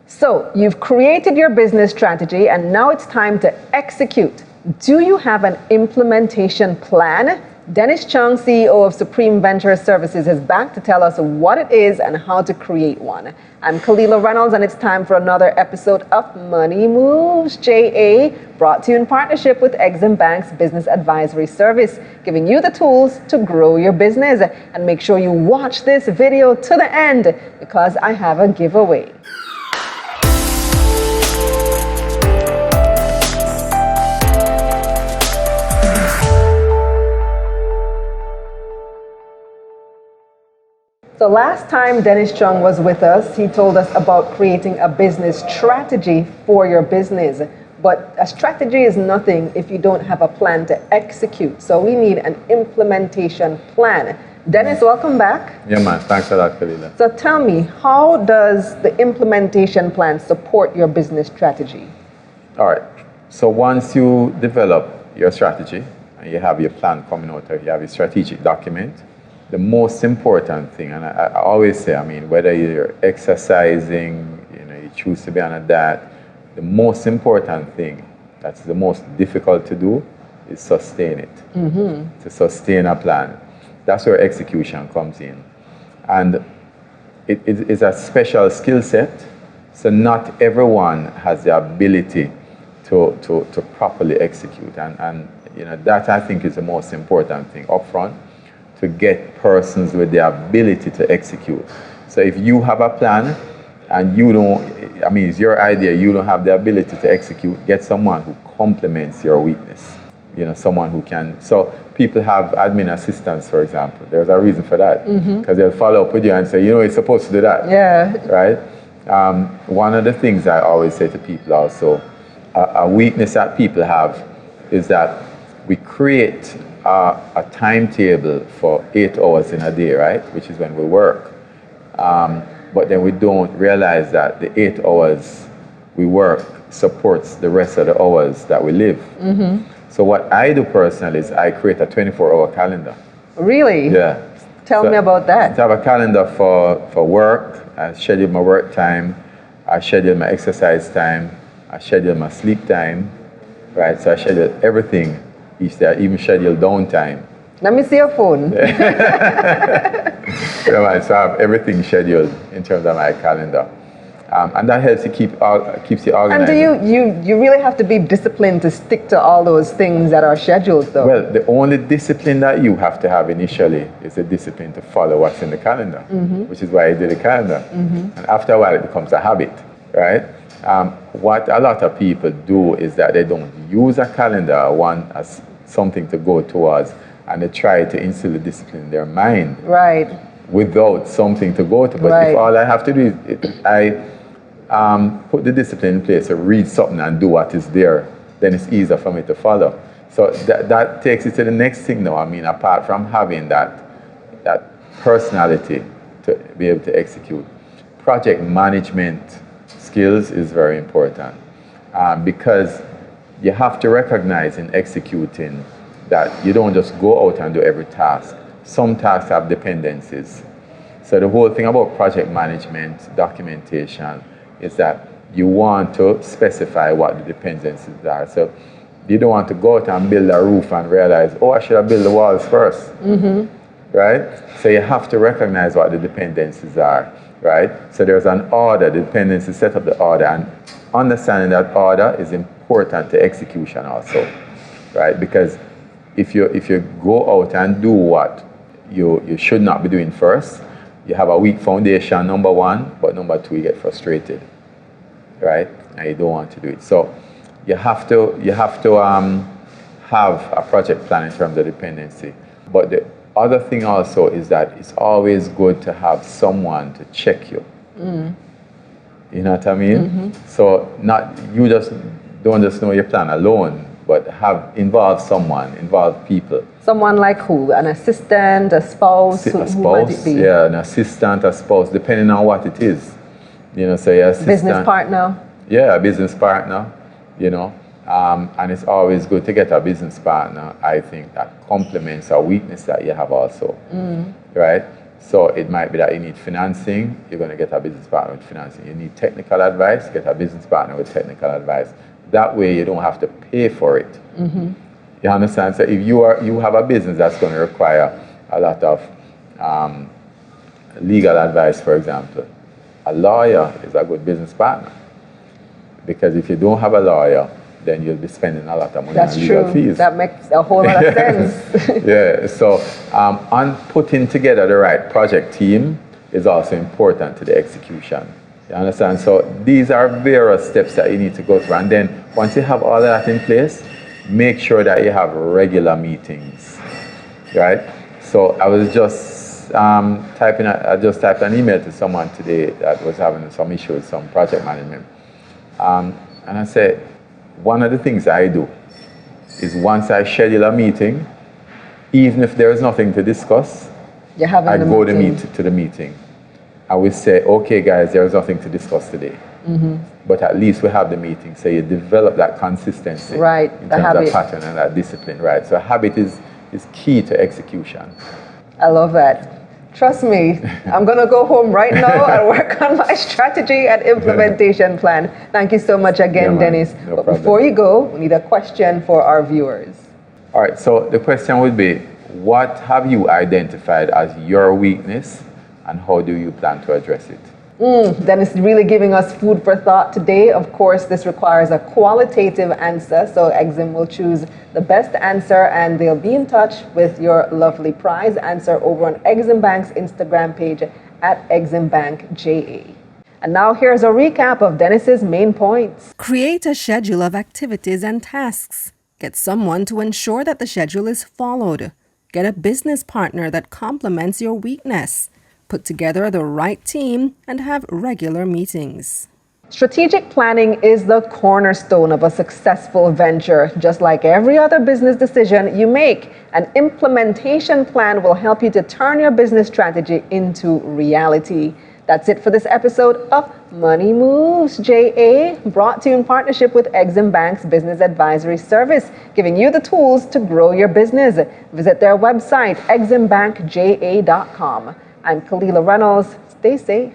So you've created your business strategy and now it's time to execute. Do you have an implementation plan? Dennis Jung, CEO of Supreme Venture Services, is back to tell us what it is and how to create one. I'm Kalila Reynolds, and it's time for another episode of Money Moves, JA, brought to you in partnership with Exim Bank's Business Advisory Service, giving you the tools to grow your business. And make sure you watch this video to the end because I have a giveaway. So last time Dennis Jung was with us, he told us about creating a business strategy for your business. But a strategy is nothing if you don't have a plan to execute. So we need an implementation plan. Dennis, welcome back. Yeah, man. Thanks a lot, Kalila. So tell me, how does the implementation plan support your business strategy? All right. So once you develop your strategy and you have your plan coming out, or you have your strategic document, the most important thing, and I always say, whether you're exercising, you choose to be on a diet, the most important thing, that's the most difficult to do, is sustain it. Mm-hmm. To sustain a plan. That's where execution comes in. And it's a special skill set, so not everyone has the ability to properly execute. And that I think is the most important thing up front, to get persons with the ability to execute. So if you have a plan and you don't, it's your idea, you don't have the ability to execute, get someone who complements your weakness. Someone who can. So people have admin assistants, for example. There's a reason for that. Because they'll follow up with you and say, it's supposed to do that. Yeah. Right? One of the things I always say to people also, a weakness that people have is that we create a timetable for 8 hours in a day, right? Which is when we work. But then we don't realize that the 8 hours we work supports the rest of the hours that we live. Mm-hmm. So what I do personally is I create a 24-hour calendar. Really? Yeah. Tell me about that. I have a calendar for work. I schedule my work time. I schedule my exercise time. I schedule my sleep time. Right? So I schedule everything each day. I even schedule downtime. Let me see your phone. So I have everything scheduled in terms of my calendar. And that helps you keeps you organized. And do you really have to be disciplined to stick to all those things that are scheduled, though? Well, the only discipline that you have to have initially is the discipline to follow what's in the calendar, which is why I do the calendar. Mm-hmm. And after a while, it becomes a habit, right? What a lot of people do is that they don't use a calendar as something to go towards, and they try to instill the discipline in their mind. Right. Without something to go to. But right. If all I have to do is I put the discipline in place to read something and do what is there, then it's easier for me to follow. So that takes it to the next thing now. Apart from having that personality to be able to execute, project management skills is very important, because you have to recognize in executing that you don't just go out and do every task. Some tasks have dependencies. So the whole thing about project management, documentation, is that you want to specify what the dependencies are. So you don't want to go out and build a roof and realize, I should have built the walls first. Mm-hmm. Right? So you have to recognize what the dependencies are. Right? So there's an order, the dependency set up the order, and understanding that order is important to execution also. Right? Because if you go out and do what you should not be doing first, you have a weak foundation, number one, but number two, you get frustrated, right? And you don't want to do it. So you have to have a project plan in terms of dependency. But the other thing also is that it's always good to have someone to check you. Mm. You know what I mean? Mm-hmm. So you don't just know your plan alone, but involve people. Someone like who? An assistant, a spouse? Who might it be? Yeah, an assistant, a spouse, depending on what it is. So your assistant. Business partner? Yeah, a business partner, and it's always good to get a business partner, I think, that complements a weakness that you have also, right? So it might be that you need financing, you're going to get a business partner with financing. You need technical advice, get a business partner with technical advice. That way you don't have to pay for it. You understand? So if you have a business that's going to require a lot of legal advice, for example, a lawyer is a good business partner. Because if you don't have a lawyer, then you'll be spending a lot of money on legal fees. That makes a whole lot of sense. Yeah, so on putting together the right project team is also important to the execution. You understand? So these are various steps that you need to go through. And then once you have all of that in place, make sure that you have regular meetings, right? So I was just I just typed an email to someone today that was having some issue with some project management. And I said, one of the things I do is once I schedule a meeting, even if there is nothing to discuss, I go to the meeting. I will say, okay guys, there is nothing to discuss today. But at least we have the meeting. So you develop that consistency in terms of pattern and that discipline, right? So habit is key to execution. I love that. Trust me, I'm going to go home right now and work on my strategy and implementation plan. Thank you so much again, Dennis. No but problem. Before you go, we need a question for our viewers. All right, so the question would be, what have you identified as your weakness and how do you plan to address it? Dennis is really giving us food for thought today. Of course, this requires a qualitative answer, so Exim will choose the best answer and they'll be in touch with your lovely prize answer over on Exim Bank's Instagram page at EximBankJA. And now here's a recap of Dennis's main points. Create a schedule of activities and tasks. Get someone to ensure that the schedule is followed. Get a business partner that complements your weakness. Put together the right team and have regular meetings. Strategic planning is the cornerstone of a successful venture. Just like every other business decision you make, an implementation plan will help you to turn your business strategy into reality. That's it for this episode of Money Moves JA, brought to you in partnership with Exim Bank's Business Advisory Service, giving you the tools to grow your business. Visit their website, eximbankja.com. I'm Kalila Reynolds. Stay safe.